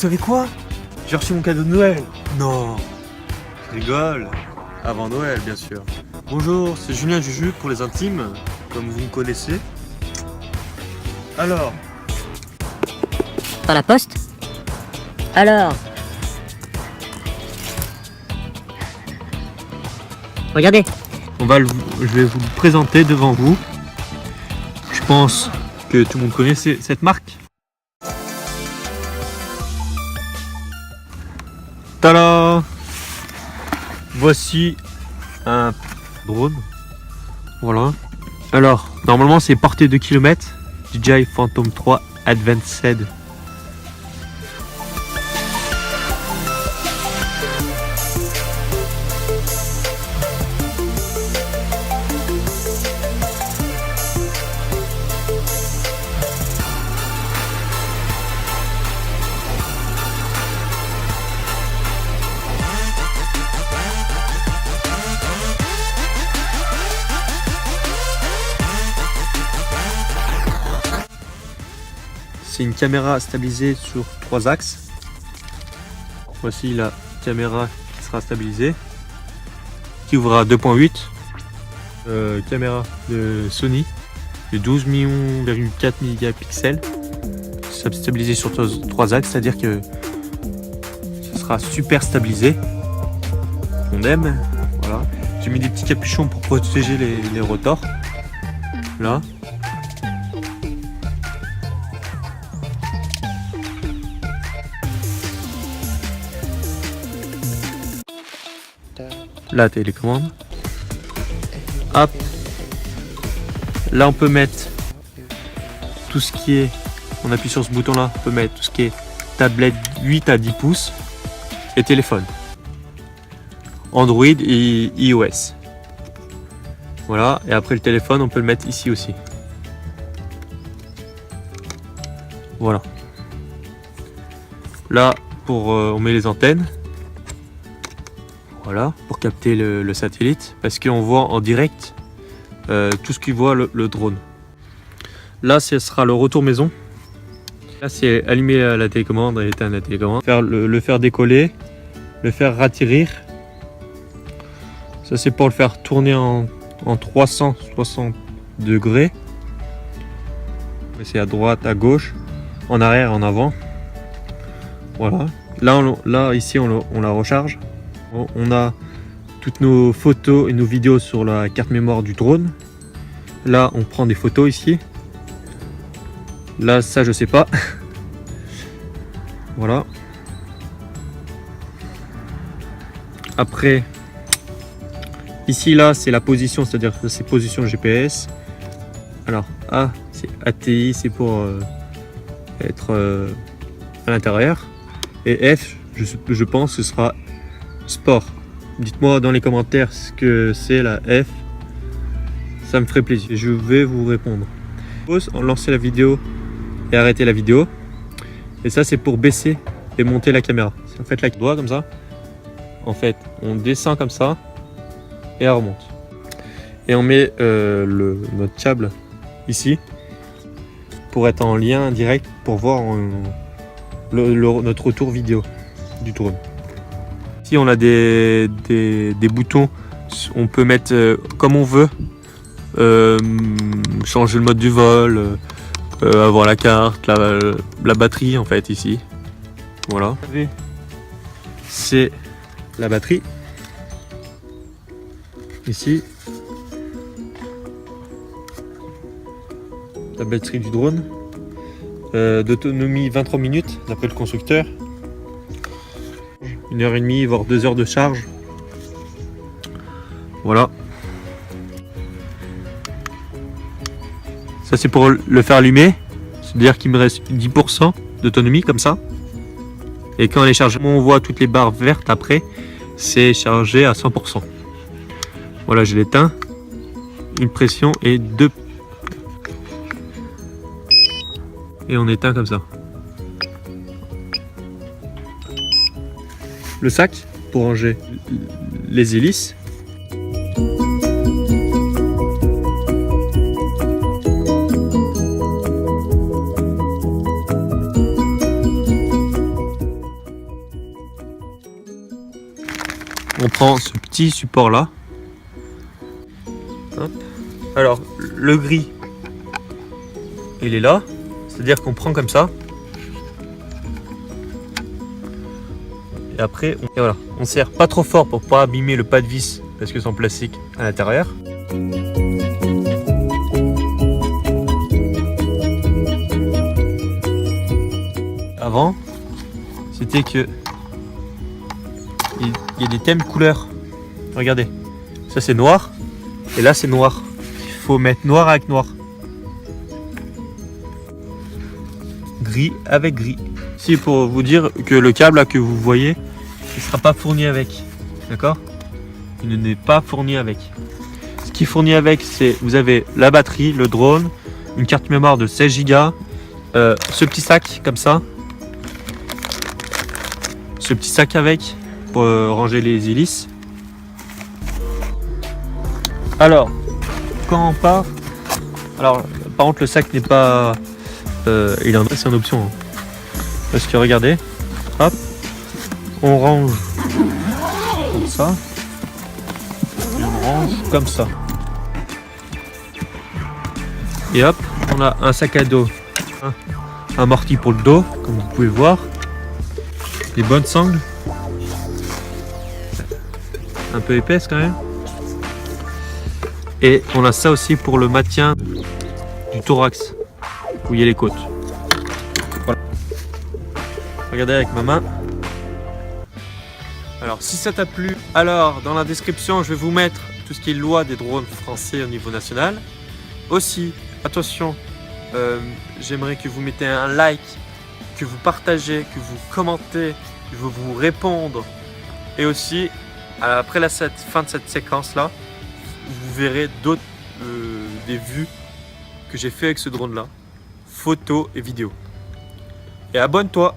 savez quoi? J'ai reçu mon cadeau de Noël. Non, je rigole. Avant Noël, bien sûr. Bonjour, c'est Julien Juju pour les intimes, comme vous me connaissez. Alors, Par la poste? Alors. Regardez. je vais vous le présenter devant vous. Je pense que tout le monde connaît cette marque. Tada! Voici un drone. Voilà. Alors, normalement c'est portée 2 km. DJI Phantom 3 Advanced. C'est une caméra stabilisée sur 3 axes. Voici la caméra qui sera stabilisée, qui ouvrira 2.8. Caméra de Sony de 12,4 mégapixels. Ça stabilisé sur 3 axes, c'est-à-dire que ce sera super stabilisé. On aime. Voilà. J'ai mis des petits capuchons pour protéger les rotors. Là. La télécommande. Hop. Là on peut mettre tout ce qui est, on appuie sur ce bouton là, on peut mettre tout ce qui est tablette 8 à 10 pouces et téléphone. Android et iOS. Voilà, et après le téléphone on peut le mettre ici aussi. Voilà. Là pour on met les antennes. Voilà, pour capter le satellite, parce qu'on voit en direct tout ce qu'il voit le drone. Là, ce sera le retour maison. Là, c'est allumer la télécommande et éteindre la télécommande. Le faire décoller, le faire atterrir. Ça, c'est pour le faire tourner en 360 degrés. C'est à droite, à gauche, en arrière, en avant. Voilà. Là ici, on la recharge. On a toutes nos photos et nos vidéos sur la carte mémoire du drone. Là, on prend des photos ici. Là, ça, je sais pas. Voilà. Après, ici, là, c'est la position, c'est-à-dire que c'est position GPS. Alors, A, c'est ATI, c'est pour être à l'intérieur. Et F, je pense que ce sera sport. Dites-moi dans les commentaires ce que c'est la F. Ça me ferait plaisir. Je vais vous répondre. Pause, on lance la vidéo et arrêter la vidéo. Et ça, c'est pour baisser et monter la caméra. Si on fait la doigt comme ça, en fait, on descend comme ça et elle remonte. Et on met notre câble ici pour être en lien direct pour voir notre retour vidéo du drone. Ici, on a des boutons, on peut mettre comme on veut, changer le mode du vol, avoir la carte, la batterie en fait ici. Voilà. C'est la batterie. Ici. La batterie du drone. D'autonomie 23 minutes d'après le constructeur. 1h30 voire 2 heures de charge. Voilà. Ça c'est pour le faire allumer. C'est-à-dire qu'il me reste 10% d'autonomie comme ça. Et quand elle est chargée, on voit toutes les barres vertes après. C'est chargé à 100%. Voilà, je l'éteins. Une pression et 2. Et on éteint comme ça. Le sac pour ranger les hélices. prend ce petit support là. Hop. Alors le gris, il est là, c'est-à-dire qu'on prend comme ça. Et après, et voilà, on serre pas trop fort pour pas abîmer le pas de vis parce que c'est en plastique à l'intérieur. Avant, c'était que il y a des thèmes couleurs. Regardez, ça c'est noir et là c'est noir. Il faut mettre noir avec noir. Gris avec gris. C'est pour vous dire que le câble là que vous voyez, il ne sera pas fourni avec. D'accord? Il n'est pas fourni avec. Ce qui est fourni avec, c'est vous avez la batterie, le drone, une carte mémoire de 16 Go, ce petit sac comme ça. Ce petit sac avec pour ranger les hélices. Alors, quand on part, alors par contre le sac n'est pas, c'est une option. Hein. Parce que regardez, hop, on range comme ça, et on range comme ça. Et hop, on a un sac à dos, amorti pour le dos, comme vous pouvez voir. Des bonnes sangles, un peu épaisse quand même. Et on a ça aussi pour le maintien du thorax, où il y a les côtes. Voilà. Regardez avec ma main. Alors si ça t'a plu, alors dans la description je vais vous mettre tout ce qui est loi des drones français au niveau national. Aussi, attention, j'aimerais que vous mettez un like, que vous partagez, que vous commentez, que je vais vous répondre. Et aussi, après la fin de cette séquence là, vous verrez d'autres des vues que j'ai fait avec ce drone là, photos et vidéos. Et abonne-toi.